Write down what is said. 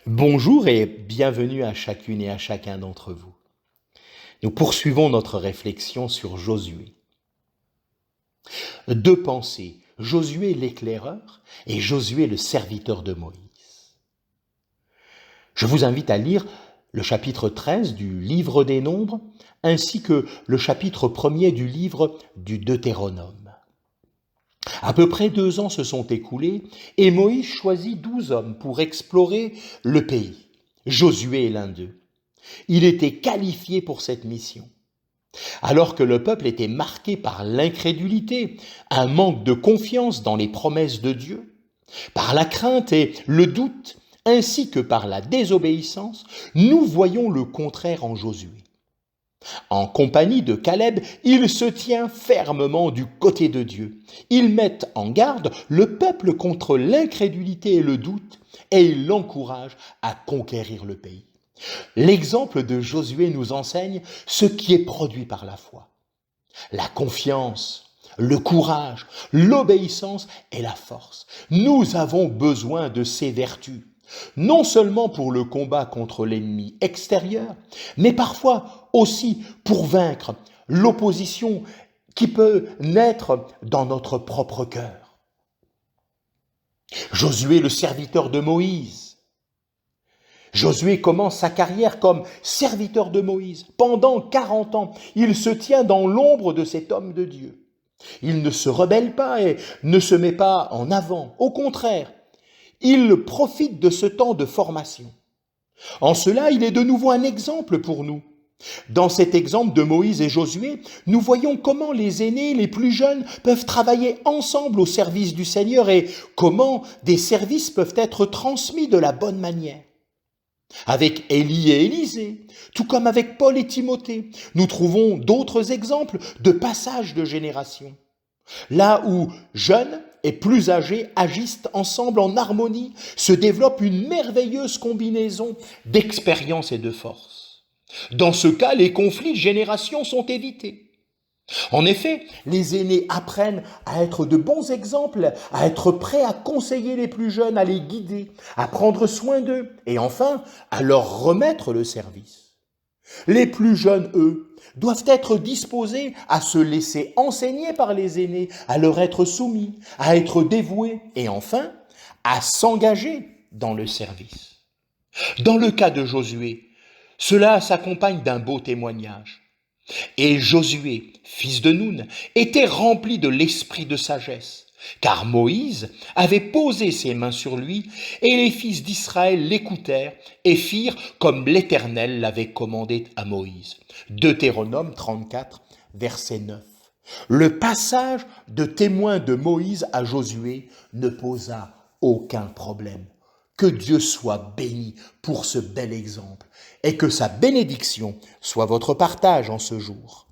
Bonjour et bienvenue à chacune et à chacun d'entre vous. Nous poursuivons notre réflexion sur Josué. Deux pensées, Josué l'éclaireur et Josué le serviteur de Moïse. Je vous invite à lire le chapitre 13 du livre des Nombres ainsi que le chapitre 1er du livre du Deutéronome. À peu près 2 ans se sont écoulés et Moïse choisit 12 hommes pour explorer le pays. Josué est l'un d'eux. Il était qualifié pour cette mission. Alors que le peuple était marqué par l'incrédulité, un manque de confiance dans les promesses de Dieu, par la crainte et le doute, ainsi que par la désobéissance, nous voyons le contraire en Josué. En compagnie de Caleb, il se tient fermement du côté de Dieu. Il met en garde le peuple contre l'incrédulité et le doute et il l'encourage à conquérir le pays. L'exemple de Josué nous enseigne ce qui est produit par la foi. La confiance, le courage, l'obéissance et la force. Nous avons besoin de ces vertus, non seulement pour le combat contre l'ennemi extérieur, mais parfois aussi pour vaincre l'opposition qui peut naître dans notre propre cœur. Josué, le serviteur de Moïse. Josué commence sa carrière comme serviteur de Moïse. Pendant 40 ans, il se tient dans l'ombre de cet homme de Dieu. Il ne se rebelle pas et ne se met pas en avant. Au contraire, il profite de ce temps de formation. En cela, il est de nouveau un exemple pour nous. Dans cet exemple de Moïse et Josué, nous voyons comment les aînés, les plus jeunes, peuvent travailler ensemble au service du Seigneur et comment des services peuvent être transmis de la bonne manière. Avec Élie et Élisée, tout comme avec Paul et Timothée, nous trouvons d'autres exemples de passages de génération. Là où jeunes et plus âgés agissent ensemble en harmonie, se développe une merveilleuse combinaison d'expérience et de force. Dans ce cas, les conflits de génération sont évités. En effet, les aînés apprennent à être de bons exemples, à être prêts à conseiller les plus jeunes, à les guider, à prendre soin d'eux et enfin à leur remettre le service. Les plus jeunes, eux, doivent être disposés à se laisser enseigner par les aînés, à leur être soumis, à être dévoués et enfin à s'engager dans le service. Dans le cas de Josué, cela s'accompagne d'un beau témoignage. Et Josué, fils de Nun, était rempli de l'esprit de sagesse, car Moïse avait posé ses mains sur lui, et les fils d'Israël l'écoutèrent et firent comme l'Éternel l'avait commandé à Moïse. Deutéronome 34, verset 9. Le passage de témoin de Moïse à Josué ne posa aucun problème. Que Dieu soit béni pour ce bel exemple et que sa bénédiction soit votre partage en ce jour.